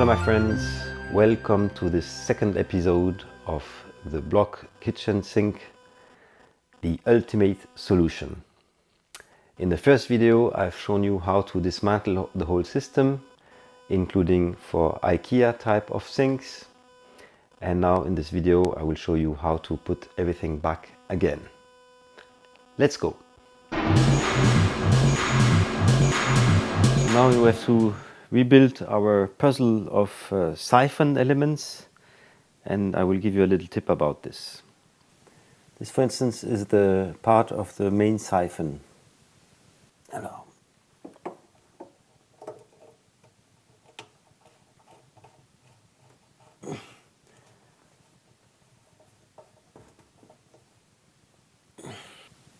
my friends, welcome to this second episode of the block kitchen sink, the ultimate solution. In the first video I've shown you how to dismantle the whole system, including for IKEA type of sinks, and now in this video I will show you how to put everything back again. Let's go! Now we have to rebuild our puzzle of siphon elements, and I will give you a little tip about this. This, for instance, is the part of the main siphon. Alors.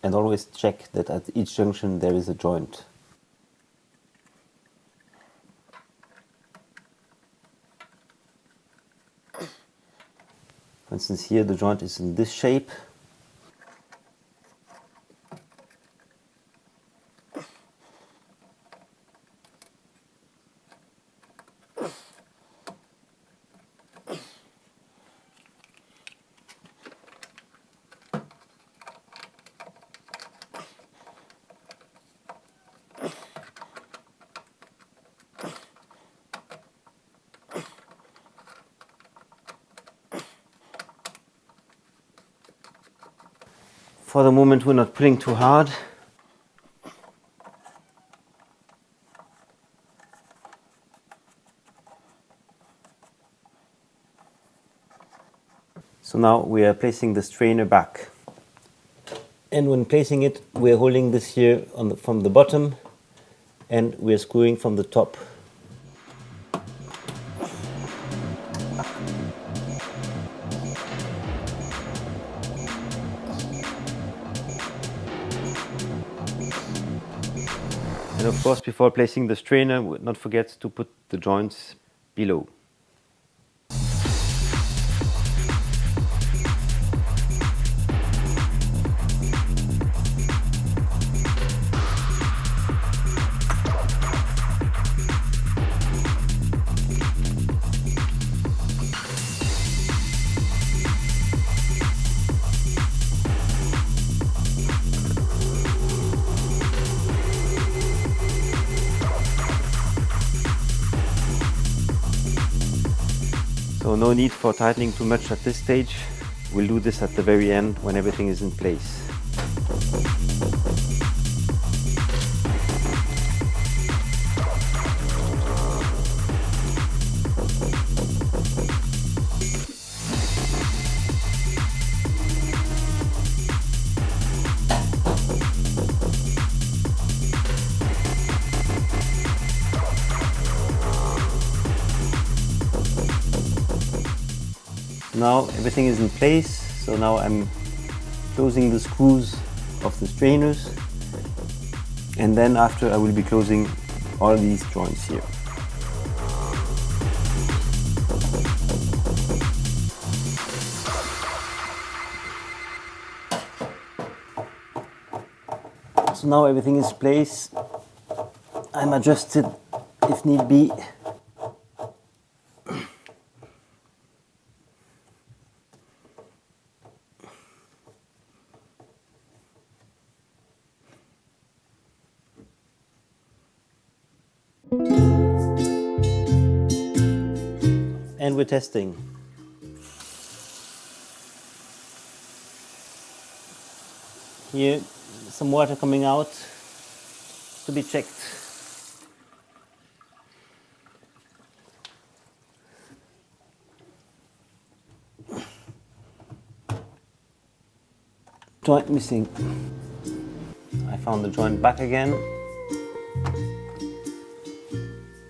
And always check that at each junction there is a joint. For instance, here the joint is in this shape. For the moment we're not pulling too hard. So now we are placing the strainer back. And when placing it, we're holding this here from the bottom, and we're screwing from the top. And of course, before placing the strainer, not forget to put the joints below. So no need for tightening too much at this stage. We'll do this at the very end when everything is in place. Now everything is in place, so now I'm closing the screws of the strainers, and then after I will be closing all these joints here. So now everything is in place. I'm adjusted if need be. And we're testing. Here, some water coming out to be checked. Joint missing. I found the joint back again.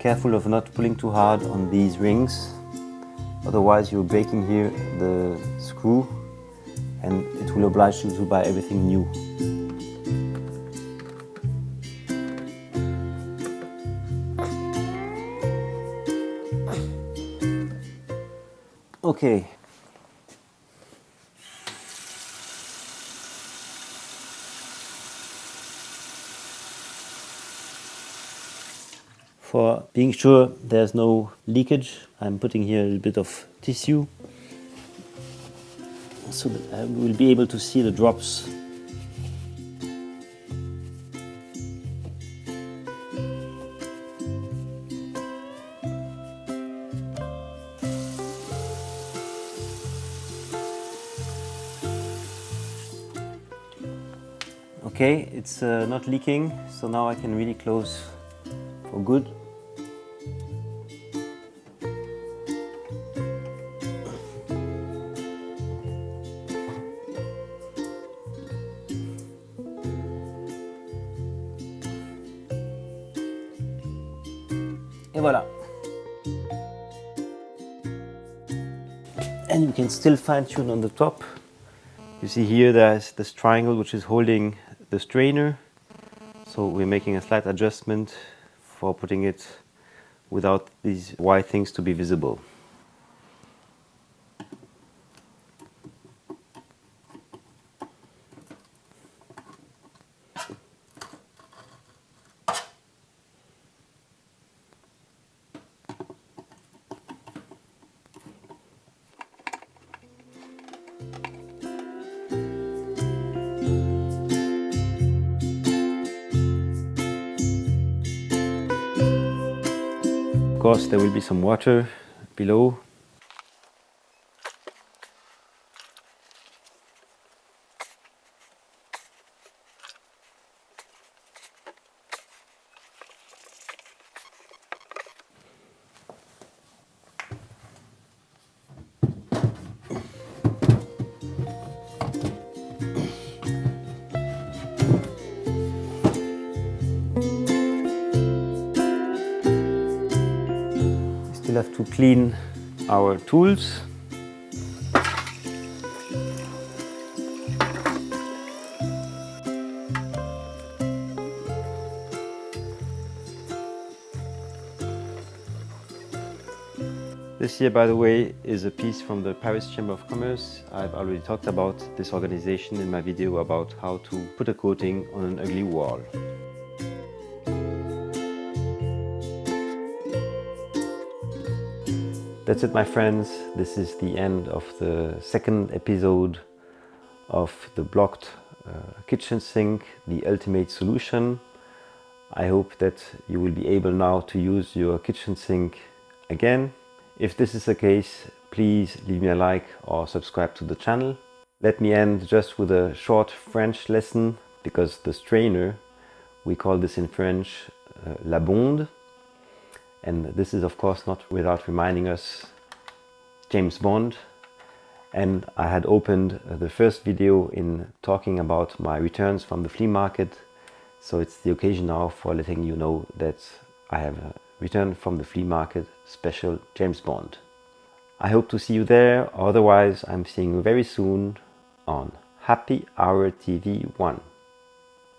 Careful of not pulling too hard on these rings, otherwise you're breaking here the screw and it will oblige you to buy everything new. Okay. For being sure there's no leakage, I'm putting here a little bit of tissue so that I will be able to see the drops. Okay, it's not leaking, so now I can really close for good. Et voilà. And you can still fine tune on the top. You see here there's this triangle which is holding the strainer. So we're making a slight adjustment for putting it without these white things to be visible. Of course, there will be some water below. Still have to clean our tools. This here, by the way, is a piece from the Paris Chamber of Commerce. I've already talked about this organization in my video about how to put a coating on an ugly wall. That's it, my friends. This is the end of the second episode of the blocked kitchen sink, the ultimate solution. I hope that you will be able now to use your kitchen sink again. If this is the case, please leave me a like or subscribe to the channel. Let me end just with a short French lesson, because the strainer, we call this in French la bonde. And this is of course not without reminding us James Bond. And I had opened the first video in talking about my returns from the flea market. So it's the occasion now for letting you know that I have returned from the flea market special James Bond. I hope to see you there. Otherwise, I'm seeing you very soon on Happy Hour TV 1.